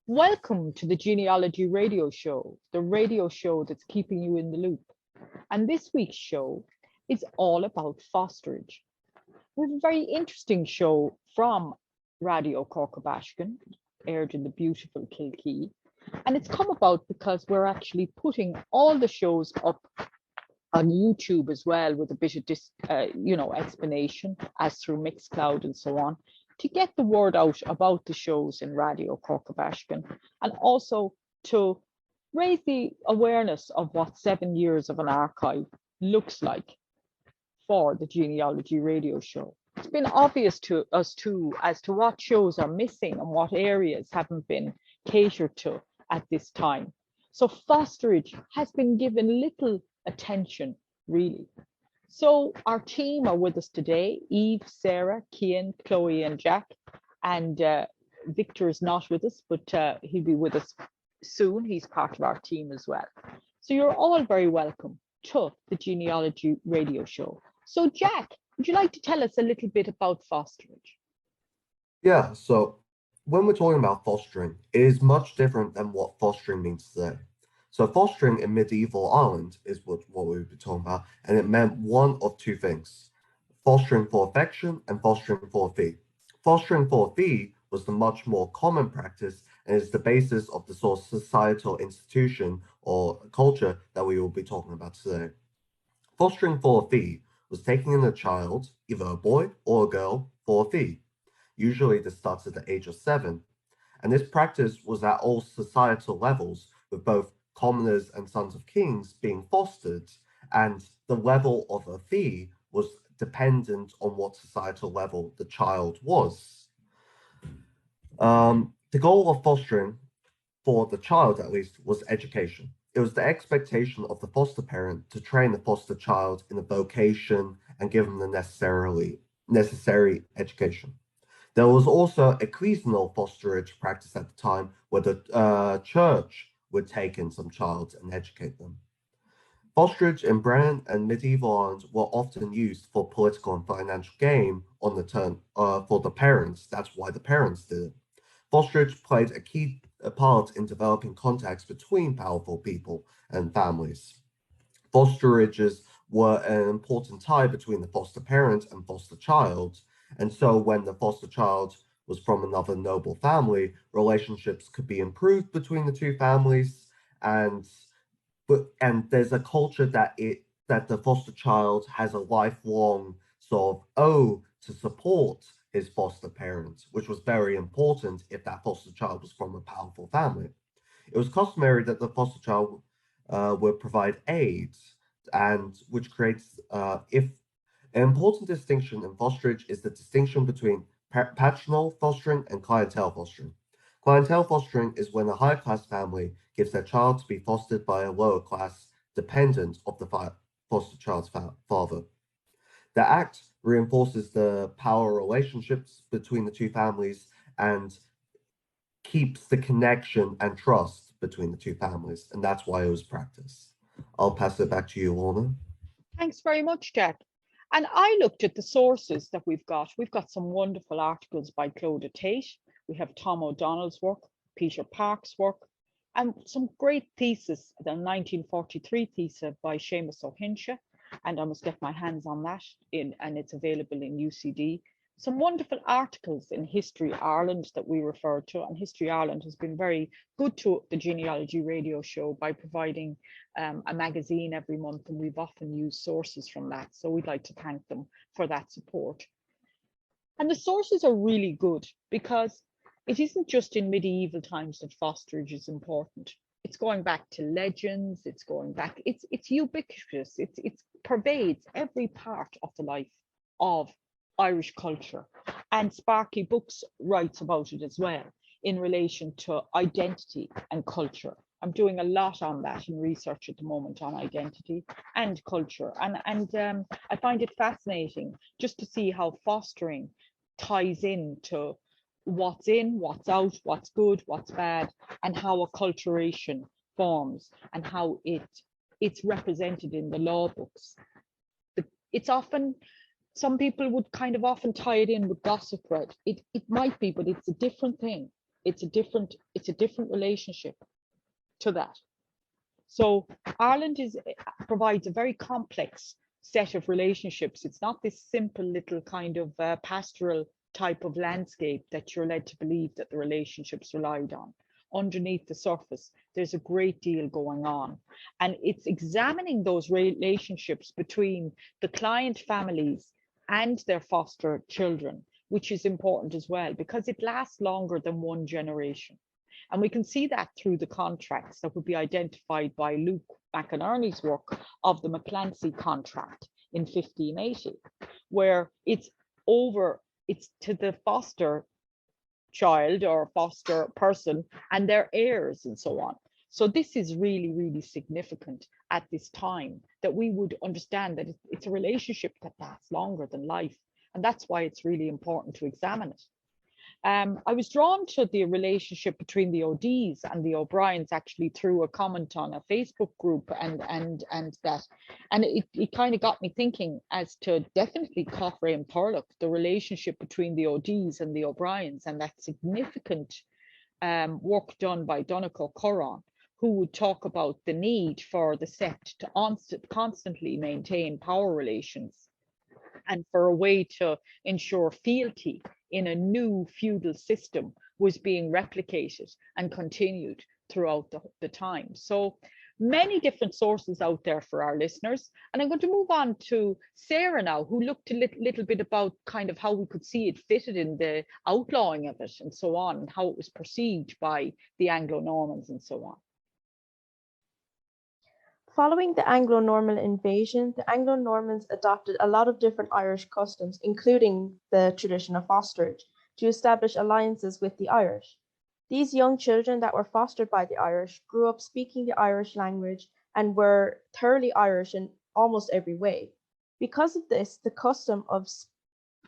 Welcome to the Genealogy Radio Show, the radio show that's keeping you in the loop. And this week's show is all about fosterage. We have a very interesting show from Raidio Corca Baiscin, aired in the beautiful Kilkee. And it's come about because we're actually putting all the shows up on YouTube as well, with a bit of explanation as through Mixcloud and so on, to get the word out about the shows in Raidio Corca Baiscin, and also to raise the awareness of what 7 years of an archive looks like for the Genealogy Radio Show. It's been obvious to us too as to what shows are missing and what areas haven't been catered to at this time. So fosterage has been given little attention, really. So our team are with us today: Eve, Sarah, Cian, Chloe and Jack. And Victor is not with us, but he'll be with us soon. He's part of our team as well. So you're all very welcome to the Genealogy Radio Show. So Jack, would you like to tell us a little bit about fosterage? Yeah, so when we're talking about fostering, it is much different than what fostering means today. So fostering in medieval Ireland is what we would be talking about, and it meant one of two things: fostering for affection and fostering for a fee. Fostering for a fee was the much more common practice and is the basis of the sort of societal institution or culture that we will be talking about today. Fostering for a fee was taking in a child, either a boy or a girl, for a fee. Usually this starts at the age of 7. And this practice was at all societal levels, with both commoners and sons of kings being fostered, and the level of a fee was dependent on what societal level the child was. The goal of fostering, for the child at least, was education. It was the expectation of the foster parent to train the foster child in a vocation and give them the necessary education. There was also ecclesial fosterage practice at the time, where the church would take in some child and educate them. Fosterage in Brehon and Medieval Ireland were often used for political and financial gain on the turn for the parents. That's why the parents did it. Fosterage played a key part in developing contacts between powerful people and families. Fosterages were an important tie between the foster parent and foster child, and so when the foster child was from another noble family, relationships could be improved between the two families, and there's a culture that the foster child has a lifelong sort of owe to support his foster parents, which was very important if that foster child was from a powerful family. It was customary that the foster child would provide aid, and which creates if an important distinction in fosterage is the distinction between patronal fostering and clientele fostering. Clientele fostering is when a higher class family gives their child to be fostered by a lower class dependent of the foster child's father. The act reinforces the power relationships between the two families and keeps the connection and trust between the two families, and that's why it was practiced. I'll pass it back to you, Lorna. Thanks very much, Jack. And I looked at the sources that we've got. We've got some wonderful articles by Clodagh Tate. We have Tom O'Donnell's work, Peter Park's work, and some great theses, the 1943 thesis by Seamus O'Hinshaw, and I must get my hands on that, and it's available in UCD. Some wonderful articles in History Ireland that we refer to, and History Ireland has been very good to the Genealogy Radio Show by providing a magazine every month, and we've often used sources from that, so we'd like to thank them for that support. And the sources are really good because it isn't just in medieval times that fosterage is important. It's going back to legends, it's going back, it's ubiquitous, it pervades every part of the life of Irish culture. And Sparky Books writes about it as well in relation to identity and culture. I'm doing a lot on that in research at the moment on identity and culture. And I find it fascinating just to see how fostering ties into what's in, what's out, what's good, what's bad, and how acculturation forms and how it's represented in the law books. It's often, some people would kind of often tie it in with gossip, right? It might be, but it's a different thing. it's a different relationship to that. So Ireland provides a very complex set of relationships. It's not this simple little kind of pastoral type of landscape that you're led to believe that the relationships relied on. Underneath the surface, there's a great deal going on. And it's examining those relationships between the client families and their foster children, which is important as well, because it lasts longer than one generation. And we can see that through the contracts that would be identified by Luke McInerney's work of the McClancy contract in 1580, where it's to the foster child or foster person and their heirs and so on. So this is really, really significant at this time, that we would understand that it's a relationship that lasts longer than life. And that's why it's really important to examine it. I was drawn to the relationship between the O'Ds and the O'Briens actually through a comment on a Facebook group, and it kind of got me thinking as to definitely Coffray and Thurlock, the relationship between the O'Ds and the O'Briens, and that significant work done by Donegal Curran, who would talk about the need for the sept to constantly maintain power relations and for a way to ensure fealty in a new feudal system was being replicated and continued throughout the time. So many different sources out there for our listeners. And I'm going to move on to Sarah now, who looked a little bit about kind of how we could see it fitted in the outlawing of it and so on, and how it was perceived by the Anglo-Normans and so on. Following the Anglo-Norman invasion, the Anglo-Normans adopted a lot of different Irish customs, including the tradition of fosterage, to establish alliances with the Irish. These young children that were fostered by the Irish grew up speaking the Irish language and were thoroughly Irish in almost every way. Because of this, the custom of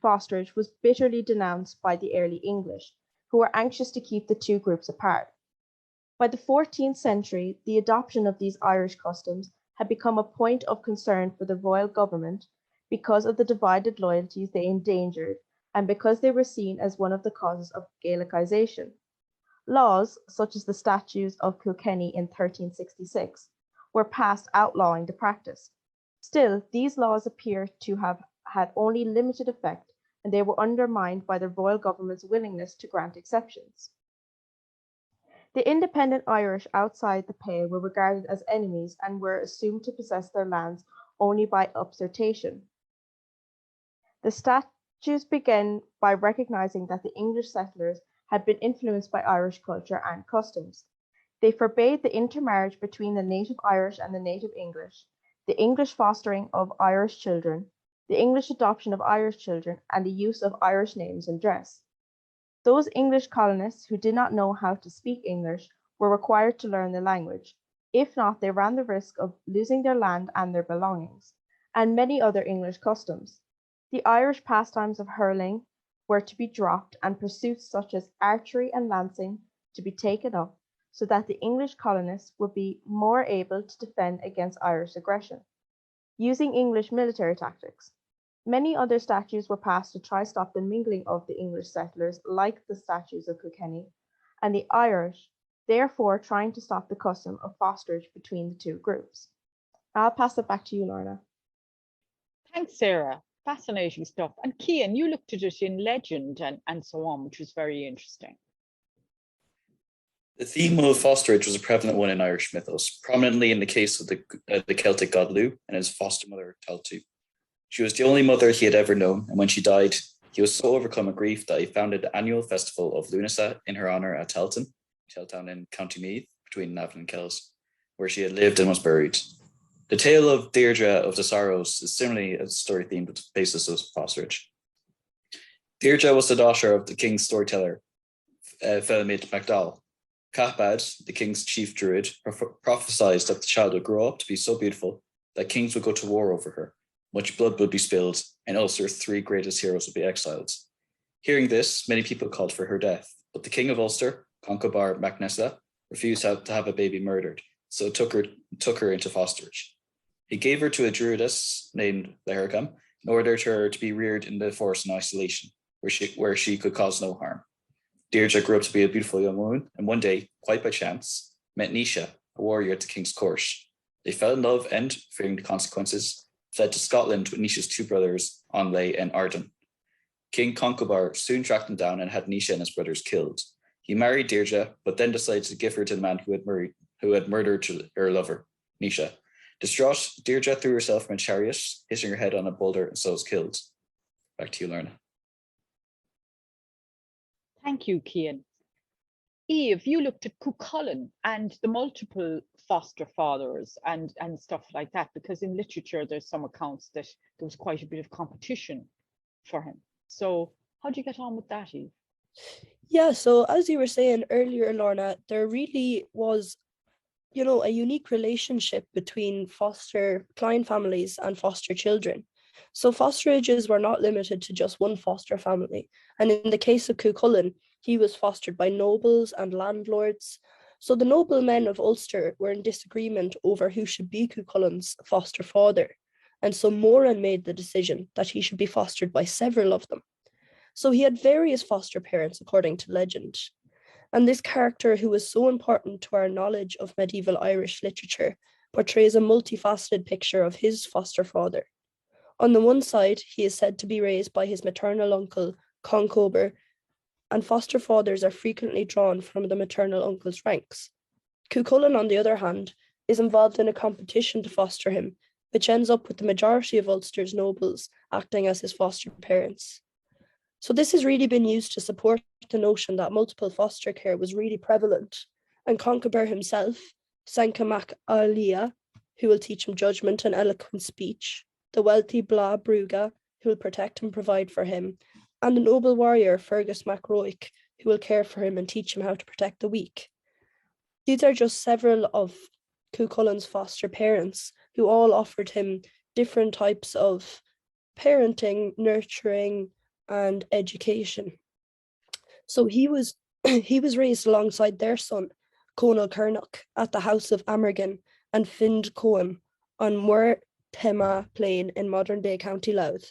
fosterage was bitterly denounced by the early English, who were anxious to keep the two groups apart. By the 14th century, the adoption of these Irish customs had become a point of concern for the royal government because of the divided loyalties they endangered and because they were seen as one of the causes of Gaelicization. Laws, such as the Statutes of Kilkenny in 1366, were passed outlawing the practice. Still, these laws appear to have had only limited effect, and they were undermined by the royal government's willingness to grant exceptions. The independent Irish outside the Pale were regarded as enemies and were assumed to possess their lands only by usurpation. The statutes began by recognizing that the English settlers had been influenced by Irish culture and customs. They forbade the intermarriage between the native Irish and the native English, the English fostering of Irish children, the English adoption of Irish children, and the use of Irish names and dress. Those English colonists who did not know how to speak English were required to learn the language. If not, they ran the risk of losing their land and their belongings, and many other English customs. The Irish pastimes of hurling were to be dropped, and pursuits such as archery and lancing to be taken up, so that the English colonists would be more able to defend against Irish aggression, using English military tactics. Many other statutes were passed to try stop the mingling of the English settlers, like the Statutes of Kilkenny, and the Irish, therefore trying to stop the custom of fosterage between the two groups. I'll pass it back to you, Lorna. Thanks, Sarah. Fascinating stuff. And Cian, you looked at it in legend and so on, which was very interesting. The theme of fosterage was a prevalent one in Irish mythos, prominently in the case of the Celtic god Lugh and his foster mother, Taltu. She was the only mother he had ever known, and when she died, he was so overcome with grief that he founded the annual festival of Lunasa in her honour at Teltown in County Meath, between Navan and Kells, where she had lived and was buried. The Tale of Deirdre of the Sorrows is similarly a story themed with the basis of fosterage. Deirdre was the daughter of the king's storyteller, Felimid MacDowell. Cathbad, the king's chief druid, prophesied that the child would grow up to be so beautiful that kings would go to war over her. Much blood would be spilled, and Ulster's three greatest heroes would be exiled. Hearing this, many people called for her death, but the king of Ulster, Concobar MacNessa, refused to have a baby murdered, so took her into fosterage. He gave her to a druidess named Lerigam and ordered her to be reared in the forest in isolation, where she could cause no harm. Deirdre grew up to be a beautiful young woman, and one day, quite by chance, met Nisha, a warrior at the king's court. They fell in love and, fearing the consequences, fled to Scotland with Nisha's two brothers, Onlay and Arden. King Concobar soon tracked them down and had Nisha and his brothers killed. He married Deirdre, but then decided to give her to the man who had murdered her lover, Nisha. Distraught, Deirdre threw herself from a chariot, hitting her head on a boulder, and so was killed. Back to you, Lorna. Thank you, Cian. Eve, you looked at Cuchulainn and the multiple foster fathers and stuff like that, because in literature there's some accounts that there was quite a bit of competition for him. So how do you get on with that, Eve? Yeah, so as you were saying earlier, Lorna, there really was, a unique relationship between foster client families and foster children. So fosterages were not limited to just one foster family. And in the case of Cuchulainn, he was fostered by nobles and landlords. So the noblemen of Ulster were in disagreement over who should be Cuchulainn's foster father. And so Moran made the decision that he should be fostered by several of them. So he had various foster parents, according to legend. And this character, who was so important to our knowledge of medieval Irish literature, portrays a multifaceted picture of his foster father. On the one side, he is said to be raised by his maternal uncle, Concobar, and foster fathers are frequently drawn from the maternal uncle's ranks. Cuchulainn, on the other hand, is involved in a competition to foster him, which ends up with the majority of Ulster's nobles acting as his foster parents. So this has really been used to support the notion that multiple foster care was really prevalent, and Concobar himself, Sanka Mac Alia, who will teach him judgment and eloquent speech, the wealthy Bla Bruga, who will protect and provide for him, and the noble warrior Fergus MacRoic, who will care for him and teach him how to protect the weak. These are just several of Cuchulainn's foster parents, who all offered him different types of parenting, nurturing, and education. So he was raised alongside their son, Conal Cernach, at the house of Amergin and Find Coam on Muir Tema Plain in modern-day County Louth.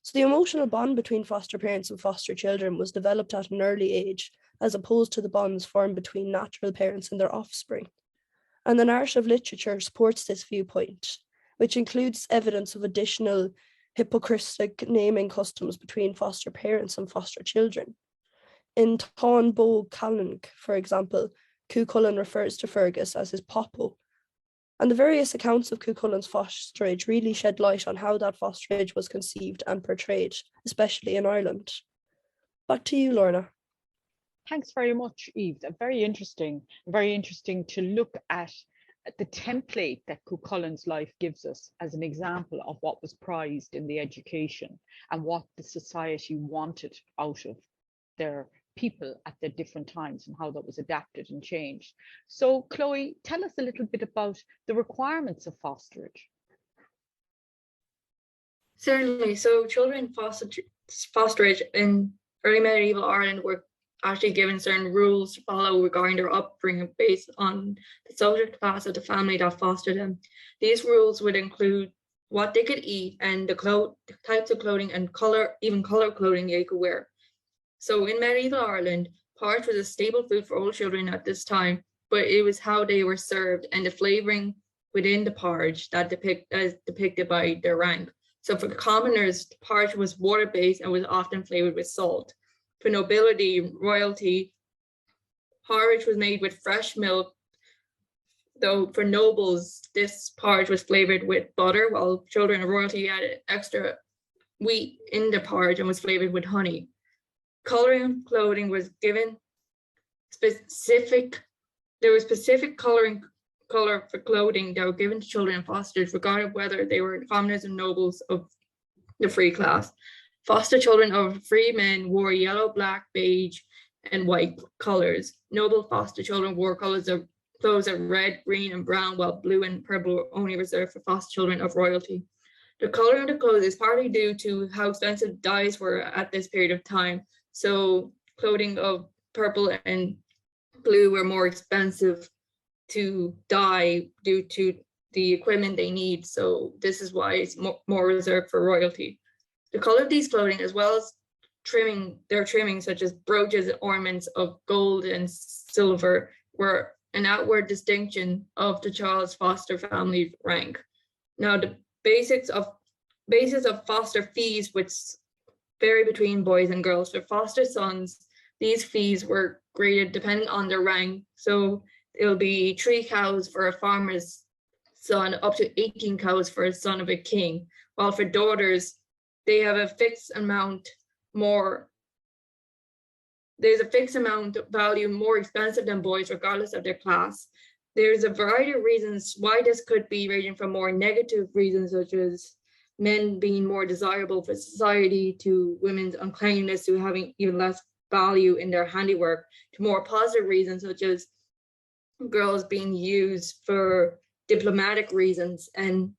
So the emotional bond between foster parents and foster children was developed at an early age, as opposed to the bonds formed between natural parents and their offspring. And the narrative literature supports this viewpoint, which includes evidence of additional hypocristic naming customs between foster parents and foster children. In Táin Bó Callach, for example, Cuchulainn refers to Fergus as his popo. And the various accounts of Cuchulainn's fosterage really shed light on how that fosterage was conceived and portrayed, especially in Ireland. Back to you, Lorna. Thanks very much, Eve. Very interesting to look at the template that Cuchulainn's life gives us as an example of what was prized in the education and what the society wanted out of their people at the different times and how that was adapted and changed. So Chloe, tell us a little bit about the requirements of fosterage. Certainly. So children fosterage in early medieval Ireland were actually given certain rules to follow regarding their upbringing based on the social class of the family that fostered them. These rules would include what they could eat and the types of clothing and even color clothing they could wear. So in medieval Ireland, porridge was a staple food for all children at this time, but it was how they were served and the flavoring within the porridge that depicted by their rank. So for the commoners, the porridge was water-based and was often flavored with salt. For nobility, royalty, porridge was made with fresh milk, though for nobles, this porridge was flavored with butter, while children of royalty added extra wheat in the porridge and was flavored with honey. Coloring clothing was given specific color for clothing that were given to children and fosters, regardless of whether they were commoners and nobles of the free class. Foster children of free men wore yellow, black, beige, and white colors. Noble foster children wore clothes of red, green, and brown, while blue and purple were only reserved for foster children of royalty. The coloring of the clothes is partly due to how expensive dyes were at this period of time. So clothing of purple and blue were more expensive to dye due to the equipment they need. So this is why it's more reserved for royalty. The color of these clothing, as well as trimmings such as brooches and ornaments of gold and silver were an outward distinction of the child's foster family rank. Now, the basis of foster fees, which vary between boys and girls. For foster sons, these fees were graded depending on their rank. So it'll be 3 cows for a farmer's son, up to 18 cows for a son of a king. While for daughters, they have a fixed amount there's a fixed amount of value more expensive than boys, regardless of their class. There's a variety of reasons why this could be, ranging from more negative reasons, such as men being more desirable for society, to women's uncleanliness, to having even less value in their handiwork, to more positive reasons, such as girls being used for diplomatic reasons and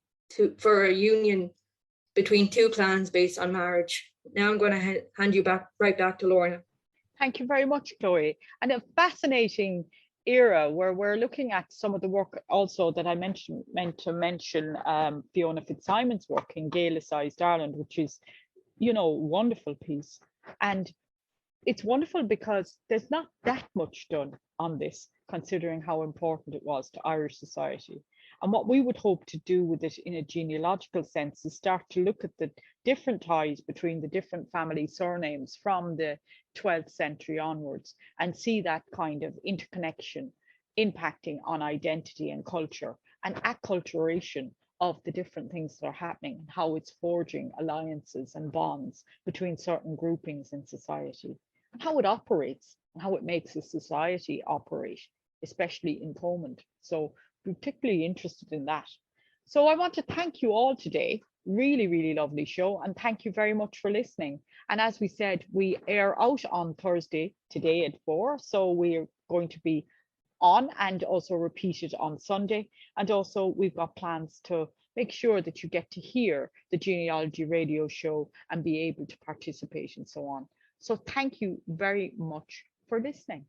for a union between 2 clans based on marriage. Now I'm going to hand you right back to Lorna. Thank you very much, Chloe. And a fascinating era where we're looking at some of the work also that I meant to mention Fiona Fitzsimon's work in Gaelicized Ireland, which is, wonderful piece. And it's wonderful because there's not that much done on this, considering how important it was to Irish society. And what we would hope to do with it in a genealogical sense is start to look at the different ties between the different family surnames from the 12th century onwards and see that kind of interconnection impacting on identity and culture and acculturation of the different things that are happening and how it's forging alliances and bonds between certain groupings in society and how it operates and how it makes a society operate, especially in Thomond. So particularly interested in that. So I want to thank you all today. Really, really lovely show. And thank you very much for listening. And as we said, we air out on Thursday today at 4. So we're going to be on and also repeat it on Sunday. And also we've got plans to make sure that you get to hear the Genealogy Radio Show and be able to participate and so on. So thank you very much for listening.